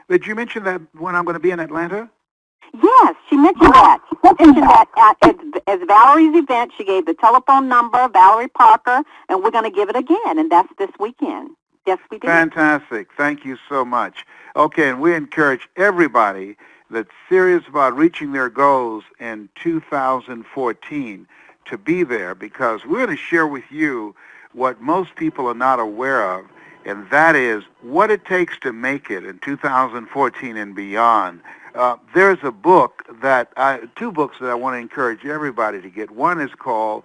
Did you mention that when I'm going to be in Atlanta? Yes, she mentioned that. She mentioned that as Valerie's event, she gave the telephone number, Valerie Parker, and we're going to give it again, and that's this weekend. Yes, we did. Fantastic. Thank you so much. Okay, and we encourage everybody that's serious about reaching their goals in 2014 to be there, because we're going to share with you what most people are not aware of, and that is what it takes to make it in 2014 and beyond. There's a book two books that I want to encourage everybody to get. One is called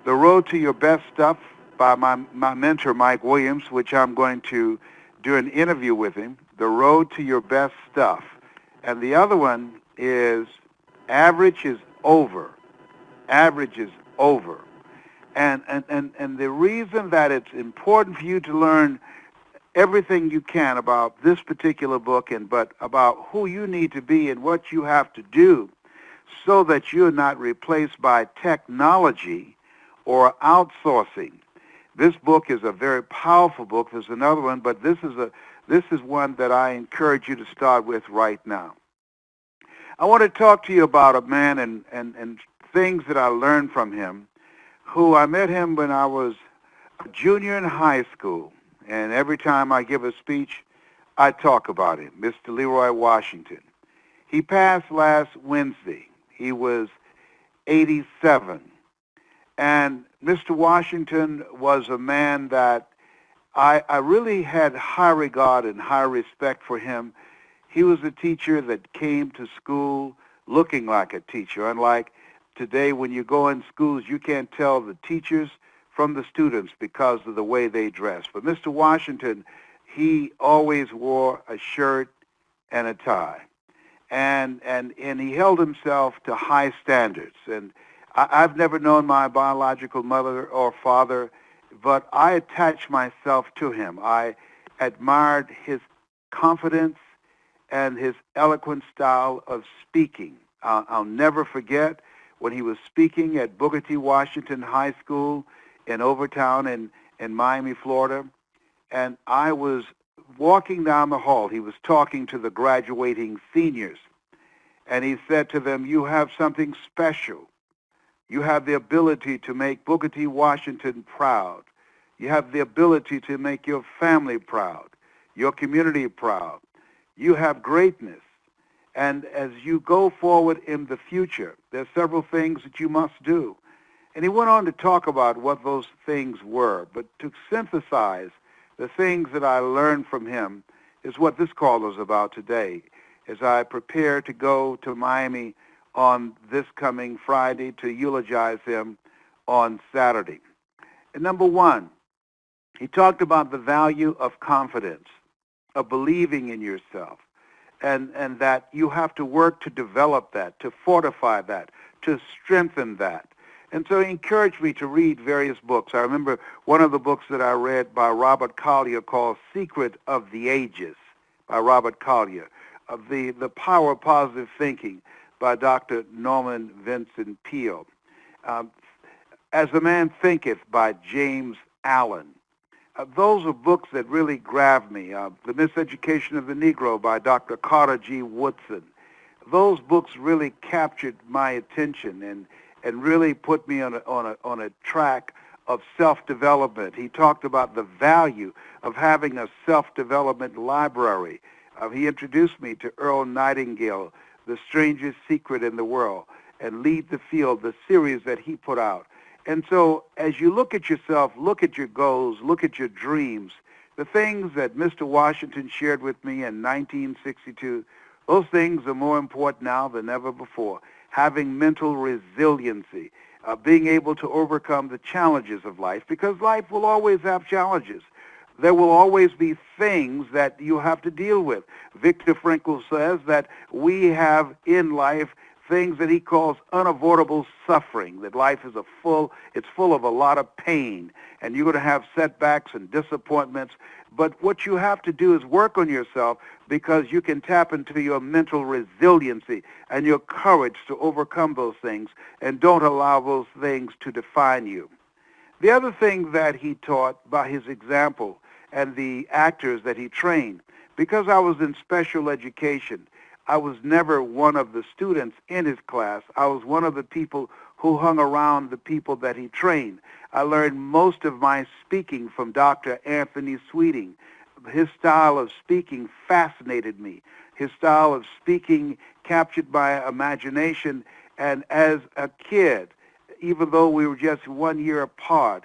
The Road to Your Best Stuff by my mentor, Mike Williams, which I'm going to do an interview with him, The Road to Your Best Stuff. And the other one is Average is Over. Average is Over. And the reason that it's important for you to learn everything you can about this particular book, but about who you need to be and what you have to do so that you're not replaced by technology or outsourcing. This book is a very powerful book. There's another one, but this is one that I encourage you to start with right now. I want to talk to you about a man and things that I learned from him, who I met him when I was a junior in high school. And every time I give a speech, I talk about him, Mr. Leroy Washington. He passed last Wednesday. He was 87. And Mr. Washington was a man that I really had high regard and high respect for him. He was a teacher that came to school looking like a teacher. Unlike today, when you go in schools, you can't tell the teachers from the students because of the way they dress. But Mr. Washington, he always wore a shirt and a tie. And he held himself to high standards. And I've never known my biological mother or father, but I attached myself to him. I admired his confidence and his eloquent style of speaking. I'll never forget when he was speaking at Booker T. Washington High School in Overtown in Miami, Florida, and I was walking down the hall. He was talking to the graduating seniors, and he said to them, "You have something special. You have the ability to make Booker T. Washington proud. You have the ability to make your family proud, your community proud. You have greatness. And as you go forward in the future, there are several things that you must do." And he went on to talk about what those things were. But to synthesize the things that I learned from him is what this call is about today, as I prepare to go to Miami on this coming Friday to eulogize him on Saturday. And number one, he talked about the value of confidence, of believing in yourself, and that you have to work to develop that, to fortify that, to strengthen that. And so he encouraged me to read various books. I remember one of the books that I read by Robert Collier called Secret of the Ages by Robert Collier, of the Power of Positive Thinking by Dr. Norman Vincent Peale, As a Man Thinketh by James Allen. Those are books that really grabbed me. The Miseducation of the Negro by Dr. Carter G. Woodson. Those books really captured my attention and really put me on a track of self-development. He talked about the value of having a self-development library. He introduced me to Earl Nightingale, The Strangest Secret in the World, and Lead the Field, the series that he put out. And so as you look at yourself, look at your goals, look at your dreams, the things that Mr. Washington shared with me in 1962, those things are more important now than ever before. Having mental resiliency, being able to overcome the challenges of life, because life will always have challenges. There will always be things that you have to deal with. Viktor Frankl says that we have in life things that he calls unavoidable suffering, that life is it's full of a lot of pain, and you're going to have setbacks and disappointments. But what you have to do is work on yourself, because you can tap into your mental resiliency and your courage to overcome those things, and don't allow those things to define you. The other thing that he taught by his example and the actors that he trained, Because I was in special education, I was never one of the students in his class. I was one of the people who hung around the people that he trained. I learned most of my speaking from Dr. Anthony Sweeting. His style of speaking fascinated me. His style of speaking captured my imagination, and as a kid, even though we were just 1 year apart,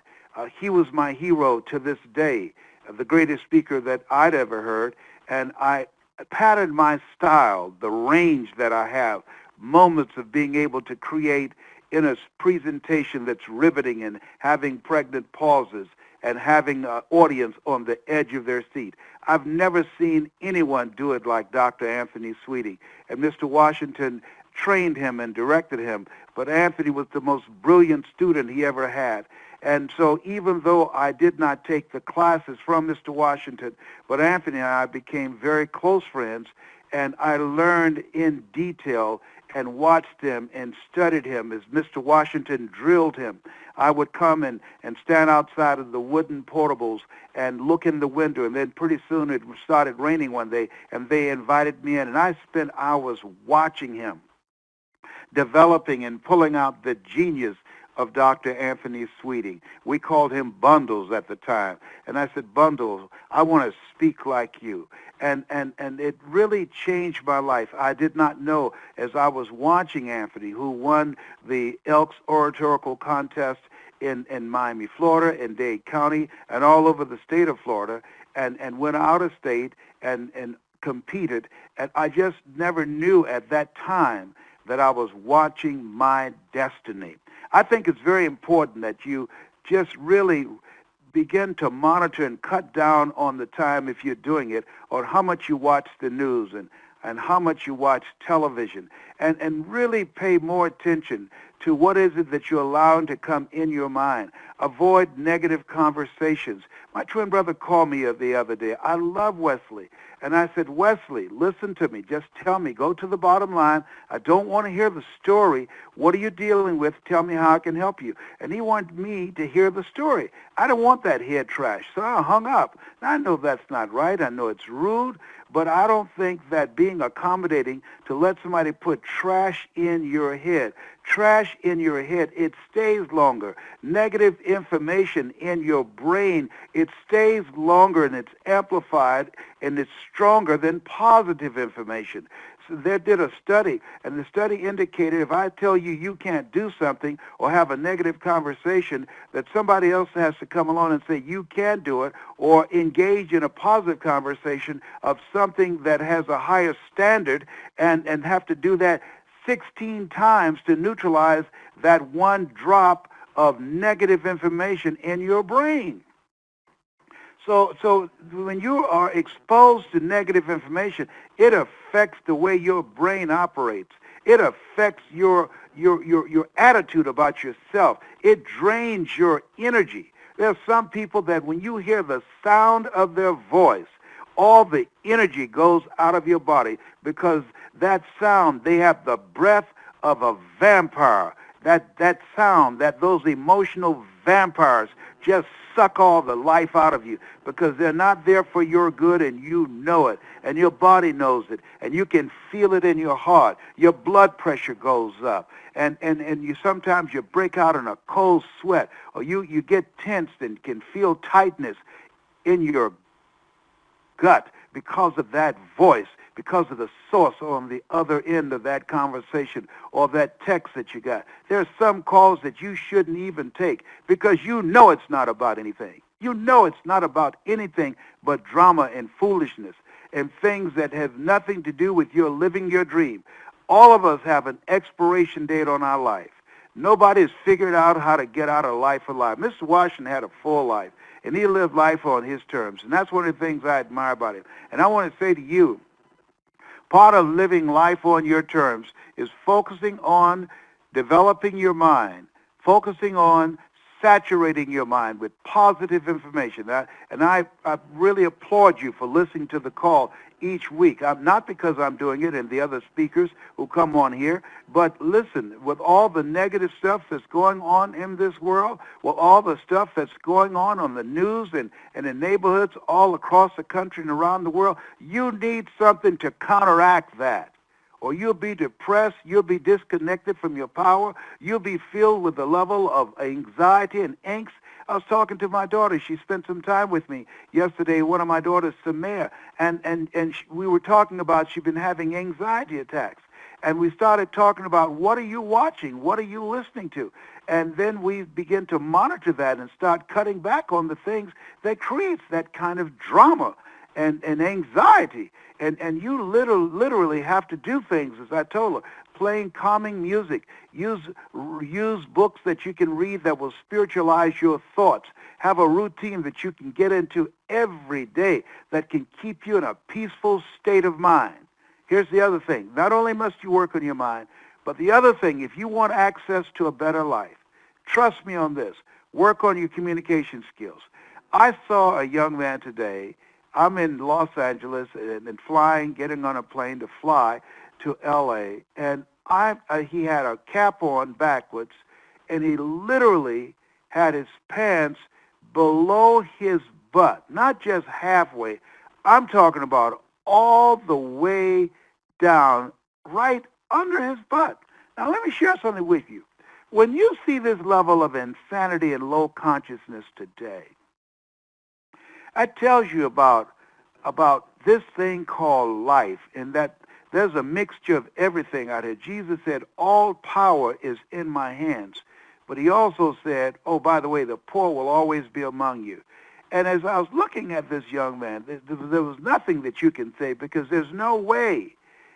he was my hero to this day, the greatest speaker that I'd ever heard, and I patterned my style, the range that I have, moments of being able to create in a presentation that's riveting and having pregnant pauses and having an audience on the edge of their seat. I've never seen anyone do it like Dr. Anthony Sweeting. And Mr. Washington trained him and directed him, but Anthony was the most brilliant student he ever had. And so even though I did not take the classes from Mr. Washington, but Anthony and I became very close friends, and I learned in detail and watched him and studied him as Mr. Washington drilled him. I would come and stand outside of the wooden portables and look in the window, and then pretty soon it started raining one day, and they invited me in, and I spent hours watching him, developing and pulling out the genius of Dr. Anthony Sweeting. We called him Bundles at the time. And I said, Bundles, I want to speak like you. And it really changed my life. I did not know, as I was watching Anthony, who won the Elks Oratorical Contest in Miami, Florida, in Dade County, and all over the state of Florida, and went out of state and competed. And I just never knew at that time that I was watching my destiny. I think it's very important that you just really begin to monitor and cut down on the time, if you're doing it, on how much you watch the news and how much you watch television, and really pay more attention to what is it that you're allowing to come in your mind. Avoid negative conversations. My twin brother called me the other day. I love Wesley. And I said, Wesley, listen to me. Just tell me. Go to the bottom line. I don't want to hear the story. What are you dealing with? Tell me how I can help you. And he wanted me to hear the story. I don't want that head trash. So I hung up. Now, I know that's not right. I know it's rude. But I don't think that being accommodating to let somebody put trash in your head, it stays longer. Negative information in your brain, it stays longer and it's amplified and it's stronger than positive information. So they did a study, and the study indicated if I tell you you can't do something or have a negative conversation, that somebody else has to come along and say you can do it, or engage in a positive conversation of something that has a higher standard, and have to do that 16 times to neutralize that one drop of negative information in your brain. So when you are exposed to negative information, it affects the way your brain operates. It affects your attitude about yourself. It drains your energy. There are some people that when you hear the sound of their voice, all the energy goes out of your body, because that sound, they have the breath of a vampire. That sound, those emotional vampires just suck all the life out of you, because they're not there for your good, and you know it, and your body knows it, and you can feel it in your heart. Your blood pressure goes up, and you sometimes you break out in a cold sweat, or you get tensed and can feel tightness in your gut because of that voice, because of the source on the other end of that conversation or that text that you got. There are some calls that you shouldn't even take, because you know it's not about anything. You know it's not about anything but drama and foolishness and things that have nothing to do with your living your dream. All of us have an expiration date on our life. Nobody's figured out how to get out of life alive. Mr. Washington had a full life, and he lived life on his terms, and that's one of the things I admire about him. And I want to say to you, part of living life on your terms is focusing on developing your mind, focusing on saturating your mind with positive information. And I really applaud you for listening to the call each week. Not because I'm doing it and the other speakers who come on here, but listen, with all the negative stuff that's going on in this world, with all the stuff that's going on the news and in neighborhoods all across the country and around the world, you need something to counteract that. Or you'll be depressed, you'll be disconnected from your power, you'll be filled with a level of anxiety and angst. I was talking to my daughter. She spent some time with me yesterday, one of my daughters, Samir, and we were talking about she'd been having anxiety attacks. And we started talking about what are you watching? What are you listening to? And then we begin to monitor that and start cutting back on the things that creates that kind of drama and anxiety. And you literally have to do things, as I told her, playing calming music. Use books that you can read that will spiritualize your thoughts. Have a routine that you can get into every day that can keep you in a peaceful state of mind. Here's the other thing. Not only must you work on your mind, but the other thing, if you want access to a better life, trust me on this, work on your communication skills. I saw a young man today. I'm in Los Angeles and flying, getting on a plane to fly to L.A., and he had a cap on backwards, and he literally had his pants below his butt, not just halfway. I'm talking about all the way down, right under his butt. Now, let me share something with you. When you see this level of insanity and low consciousness today, that tells you about this thing called life, and that there's a mixture of everything out here. Jesus said, all power is in my hands. But he also said, oh, by the way, the poor will always be among you. And as I was looking at this young man, there was nothing that you can say, because there's no way,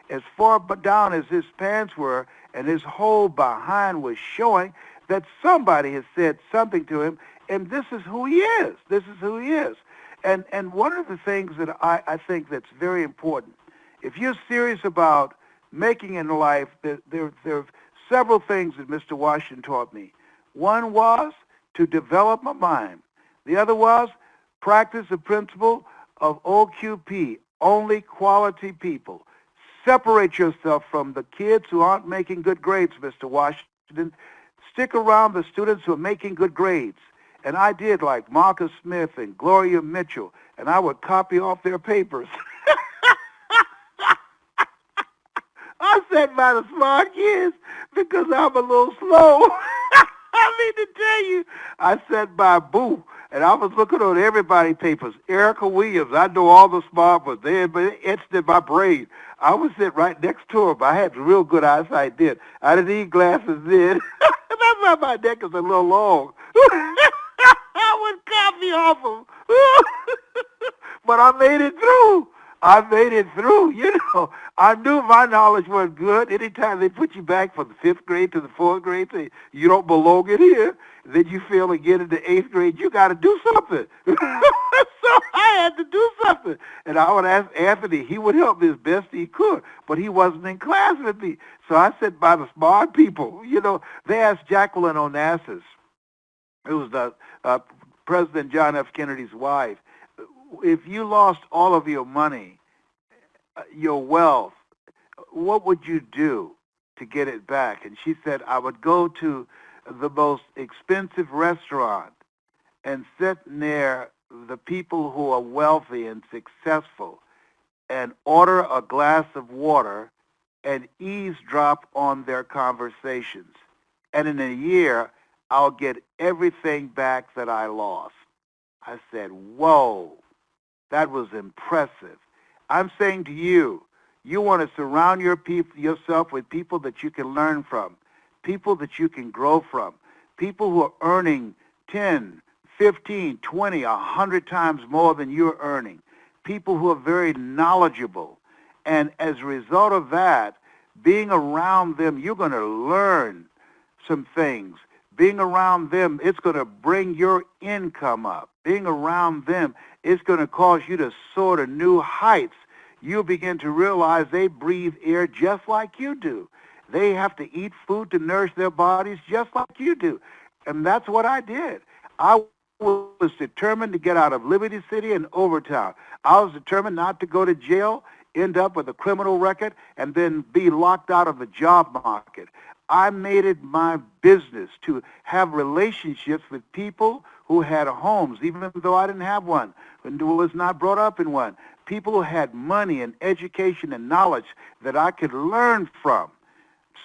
as far down as his pants were and his whole behind was showing, that somebody has said something to him, and this is who he is. This is who he is. And one of the things that I think that's very important, if you're serious about making it in life, there are several things that Mr. Washington taught me. One was to develop my mind. The other was practice the principle of OQP, only quality people. Separate yourself from the kids who aren't making good grades, Mr. Washington. Stick around the students who are making good grades. And I did, like Marcus Smith and Gloria Mitchell, and I would copy off their papers. I sat by the smart kids because I'm a little slow. I mean to tell you, I sat by Boo, and I was looking on everybody's papers. Erica Williams, I know all the smart ones. They had been etched in my brain. I would sit right next to them. I had real good eyesight then. I didn't need glasses then. That's why my neck is a little long. I would copy off them. But I made it through. I made it through, I knew my knowledge was good. Anytime they put you back from the 5th grade to the 4th grade, say, you don't belong in here, then you fail again in the 8th grade, you got to do something. So I had to do something. And I would ask Anthony. He would help me as best he could, but he wasn't in class with me. So I sat by the smart people. They asked Jacqueline Onassis, who was the President John F. Kennedy's wife, if you lost all of your money, your wealth, what would you do to get it back? And she said, I would go to the most expensive restaurant and sit near the people who are wealthy and successful and order a glass of water and eavesdrop on their conversations. And in a year, I'll get everything back that I lost. I said, whoa. That was impressive. I'm saying to you, you want to surround yourself with people that you can learn from, people that you can grow from, people who are earning 10, 15, 20, 100 times more than you're earning, people who are very knowledgeable. And as a result of that, being around them, you're going to learn some things. Being around them, it's going to bring your income up. Being around them, it's going to cause you to soar to new heights. You'll begin to realize they breathe air just like you do. They have to eat food to nourish their bodies just like you do. And that's what I did. I was determined to get out of Liberty City and Overtown. I was determined not to go to jail, end up with a criminal record, and then be locked out of the job market. I made it my business to have relationships with people who had homes, even though I didn't have one, and was not brought up in one. People who had money and education and knowledge that I could learn from,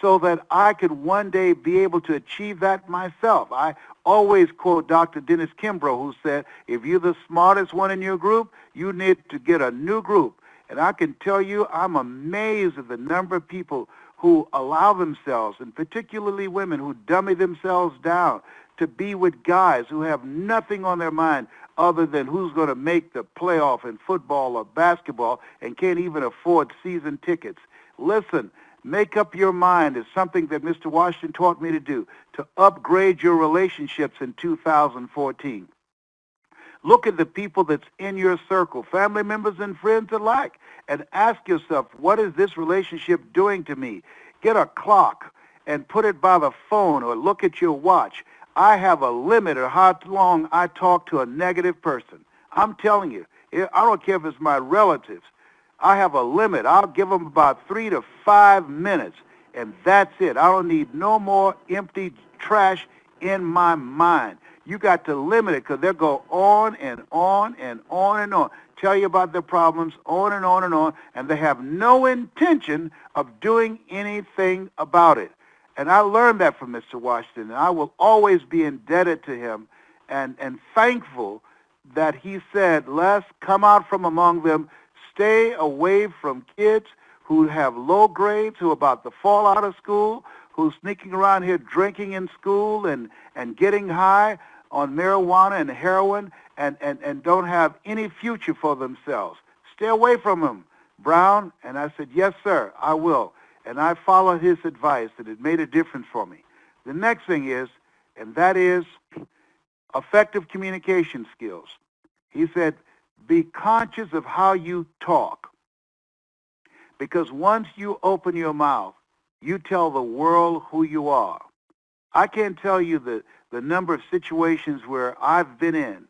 so that I could one day be able to achieve that myself. I always quote Dr. Dennis Kimbrough, who said, if you're the smartest one in your group, you need to get a new group. And I can tell you, I'm amazed at the number of people who allow themselves, and particularly women, who dummy themselves down to be with guys who have nothing on their mind other than who's going to make the playoff in football or basketball and can't even afford season tickets. Listen, make up your mind is something that Mr. Washington taught me to do, to upgrade your relationships in 2014. Look at the people that's in your circle, family members and friends alike, and ask yourself, what is this relationship doing to me? Get a clock and put it by the phone or look at your watch. I have a limit of how long I talk to a negative person. I'm telling you, I don't care if it's my relatives. I have a limit. I'll give them about 3 to 5 minutes, and that's it. I don't need no more empty trash in my mind. You got to limit it because they'll go on and on and on and on, tell you about their problems, on and on and on, and they have no intention of doing anything about it. And I learned that from Mr. Washington, and I will always be indebted to him and thankful that he said, Les, come out from among them, stay away from kids who have low grades, who are about to fall out of school, who's sneaking around here drinking in school and getting high on marijuana and heroin and don't have any future for themselves. Stay away from them, Brown. And I said, yes, sir, I will. And I followed his advice, and it made a difference for me. The next thing is, and that is effective communication skills. He said, be conscious of how you talk. Because once you open your mouth, you tell the world who you are. I can't tell you the number of situations where I've been in.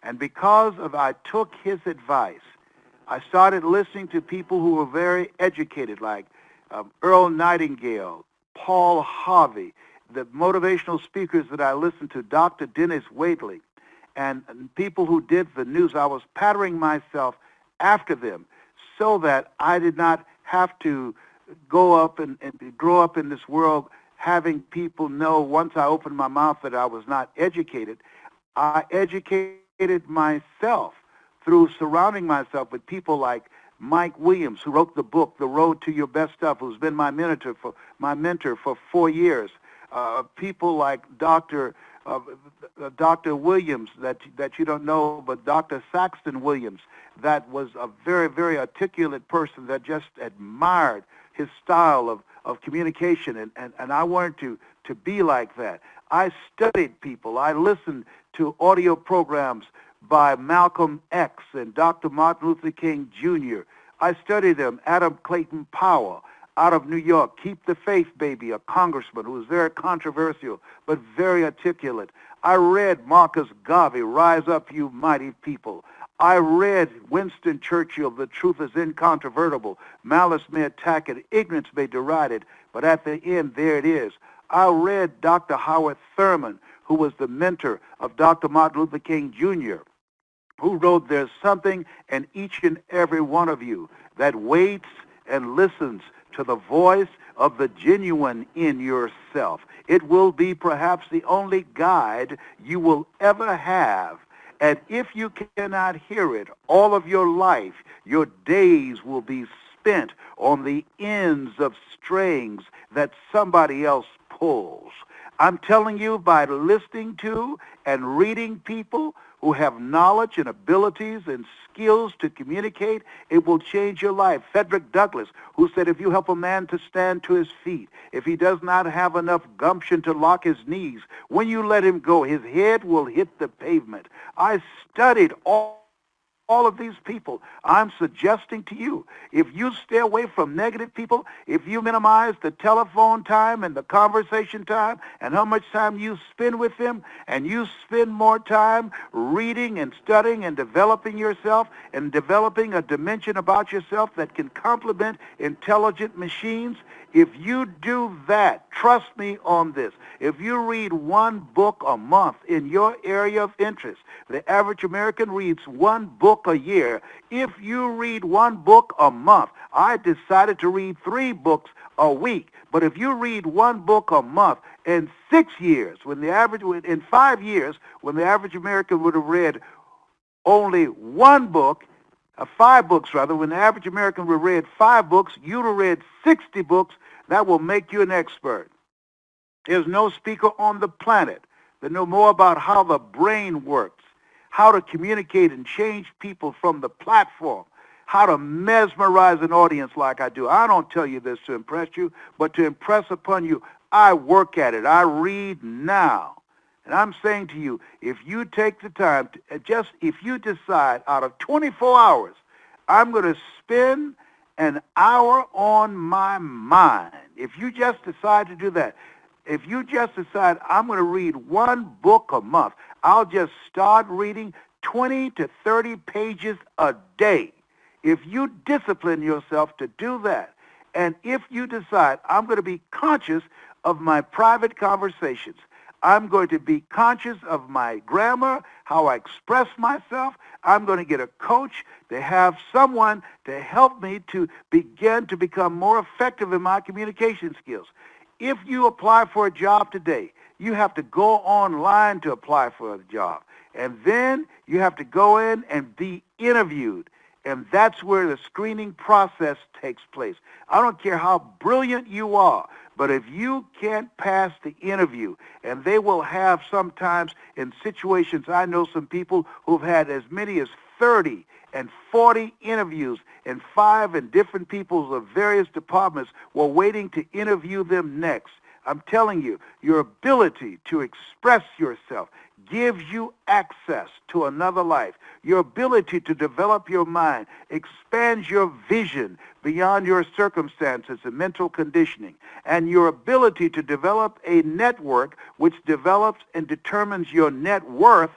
And because of I took his advice, I started listening to people who were very educated, like Earl Nightingale, Paul Harvey, the motivational speakers that I listened to, Dr. Dennis Waitley, and people who did the news. I was patterning myself after them so that I did not have to go up and grow up in this world having people know once I opened my mouth that I was not educated. I educated myself through surrounding myself with people like Mike Williams, who wrote the book, The Road to Your Best Stuff, who's been my mentor for 4 years. People like Dr. Williams that you don't know, but Dr. Saxton Williams, that was a very, very articulate person that just admired his style of communication, and I wanted to be like that. I studied people. I listened to audio programs by Malcolm X and Dr. Martin Luther King Jr. I studied them. Adam Clayton Powell out of New York, Keep the Faith Baby, a congressman who was very controversial but very articulate. I read Marcus Garvey, Rise Up, You Mighty People. I read Winston Churchill, The Truth is Incontrovertible. Malice may attack it, ignorance may deride it, but at the end, there it is. I read Dr. Howard Thurman, who was the mentor of Dr. Martin Luther King Jr., who wrote, there's something in each and every one of you that waits and listens to the voice of the genuine in yourself. It will be perhaps the only guide you will ever have. And if you cannot hear it all of your life, your days will be spent on the ends of strings that somebody else pulls. I'm telling you, by listening to and reading people who have knowledge and abilities and skills to communicate, it will change your life. Frederick Douglass, who said if you help a man to stand to his feet, if he does not have enough gumption to lock his knees, when you let him go, his head will hit the pavement. I studied all all of these people. I'm suggesting to you, if you stay away from negative people, if you minimize the telephone time and the conversation time and how much time you spend with them, and you spend more time reading and studying and developing yourself and developing a dimension about yourself that can complement intelligent machines, if you do that, trust me on this, if you read one book a month in your area of interest, the average American reads one book a year. If you read one book a month, I decided to read 3 books a week. But if you read one book a month in 6 years, in 5 years, when the average American would have read only one book, 5 books rather, when the average American would have read 5 books, you'd have read 60 books. That will make you an expert. There's no speaker on the planet that know more about how the brain works, how to communicate and change people from the platform, how to mesmerize an audience like I do. I don't tell you this to impress you, but to impress upon you. I work at it. I read now. And I'm saying to you, if you take the time, if you decide out of 24 hours, I'm going to spend an hour on my mind. If you just decide to do that, if you just decide I'm going to read one book a month, I'll just start reading 20 to 30 pages a day. If you discipline yourself to do that, and if you decide I'm going to be conscious of my private conversations, I'm going to be conscious of my grammar, how I express myself. I'm going to get a coach to have someone to help me to begin to become more effective in my communication skills. If you apply for a job today, you have to go online to apply for a job. And then you have to go in and be interviewed. And that's where the screening process takes place. I don't care how brilliant you are, but if you can't pass the interview, and they will have sometimes in situations, I know some people who've had as many as 30 and 40 interviews, and 5 and different people of various departments were waiting to interview them next. I'm telling you, your ability to express yourself gives you access to another life. Your ability to develop your mind expands your vision beyond your circumstances and mental conditioning. And your ability to develop a network which develops and determines your net worth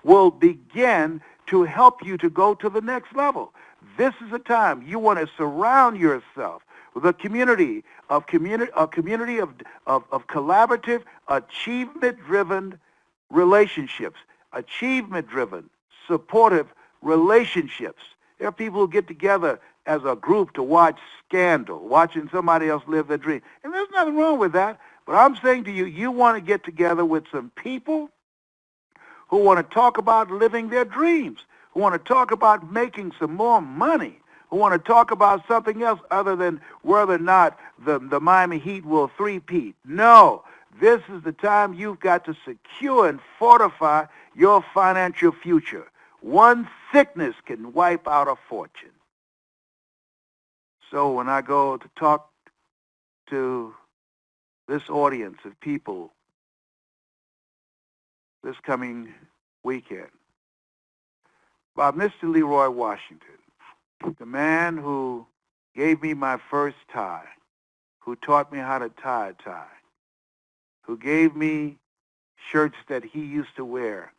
will begin to help you to go to the next level. This is a time you want to surround yourself with a community of collaborative, achievement-driven relationships, achievement-driven, supportive relationships. There are people who get together as a group to watch Scandal, watching somebody else live their dream. And there's nothing wrong with that. But I'm saying to you, you want to get together with some people who want to talk about living their dreams, who want to talk about making some more money, who want to talk about something else other than whether or not the Miami Heat will three-peat. No, this is the time you've got to secure and fortify your financial future. One sickness can wipe out a fortune. So when I go to talk to this audience of people this coming weekend about Mr. Leroy Washington, the man who gave me my first tie, who taught me how to tie a tie, who gave me shirts that he used to wear.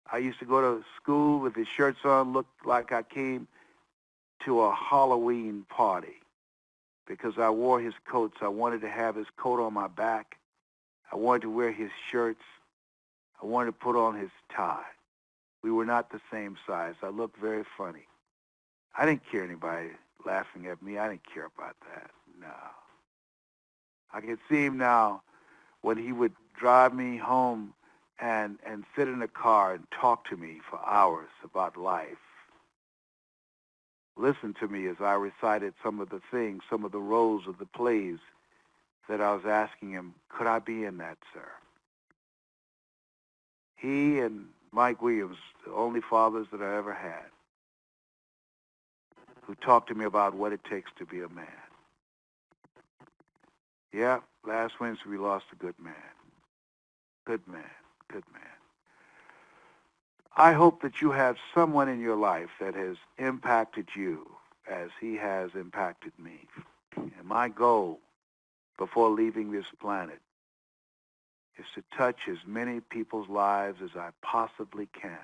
I used to go to school with his shirts on, looked like I came to a Halloween party because I wore his coats. I wanted to have his coat on my back. I wanted to wear his shirts. I wanted to put on his tie. We were not the same size. I looked very funny. I didn't care anybody laughing at me. I didn't care about that. No. I can see him now when he would drive me home and sit in the car and talk to me for hours about life. Listen to me as I recited some of the things, some of the roles of the plays that I was asking him, could I be in that, sir? He and Mike Williams, the only fathers that I ever had, who talked to me about what it takes to be a man. Yeah, last Wednesday we lost a good man. Good man. Good man. I hope that you have someone in your life that has impacted you as he has impacted me. And my goal before leaving this planet is to touch as many people's lives as I possibly can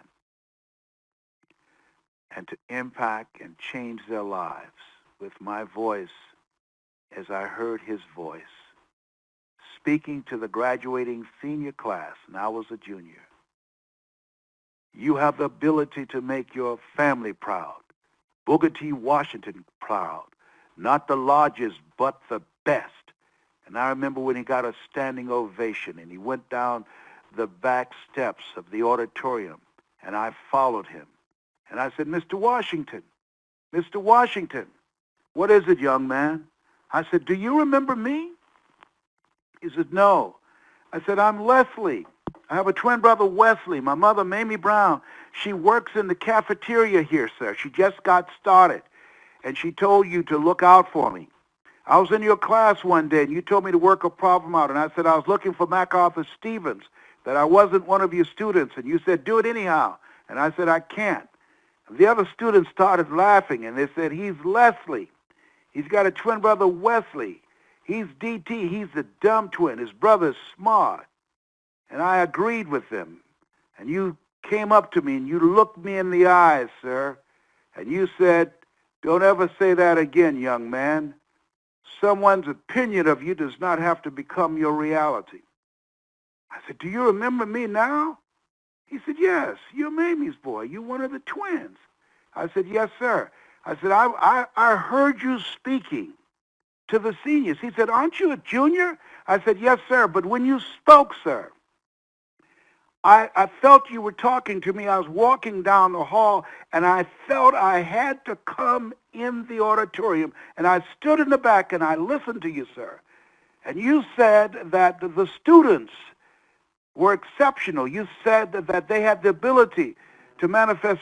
and to impact and change their lives with my voice as I heard his voice speaking to the graduating senior class, and I was a junior. You have the ability to make your family proud, Booker T. Washington proud, not the largest, but the best. And I remember when he got a standing ovation and he went down the back steps of the auditorium, and I followed him. And I said, Mr. Washington, what is it, young man? I said, do you remember me? He said, no. I said, I'm Leslie. I have a twin brother, Wesley. My mother, Mamie Brown, she works in the cafeteria here, sir. She just got started, and she told you to look out for me. I was in your class one day, and you told me to work a problem out, and I said I was looking for MacArthur Stevens, that I wasn't one of your students, and you said, do it anyhow. And I said, I can't. The other students started laughing, and they said, he's Leslie. He's got a twin brother, Wesley. He's DT. He's the dumb twin. His brother's smart. And I agreed with them. And you came up to me, and you looked me in the eyes, sir, and you said, don't ever say that again, young man. Someone's opinion of you does not have to become your reality. I said, do you remember me now? He said, yes, you're Mamie's boy. You're one of the twins. I said, yes, sir. I said, I heard you speaking to the seniors. He said, aren't you a junior? I said, yes, sir. But when you spoke, sir, I felt you were talking to me. I was walking down the hall, and I felt I had to come in the auditorium. And I stood in the back, and I listened to you, sir. And you said that the students were exceptional. You said that they had the ability to manifest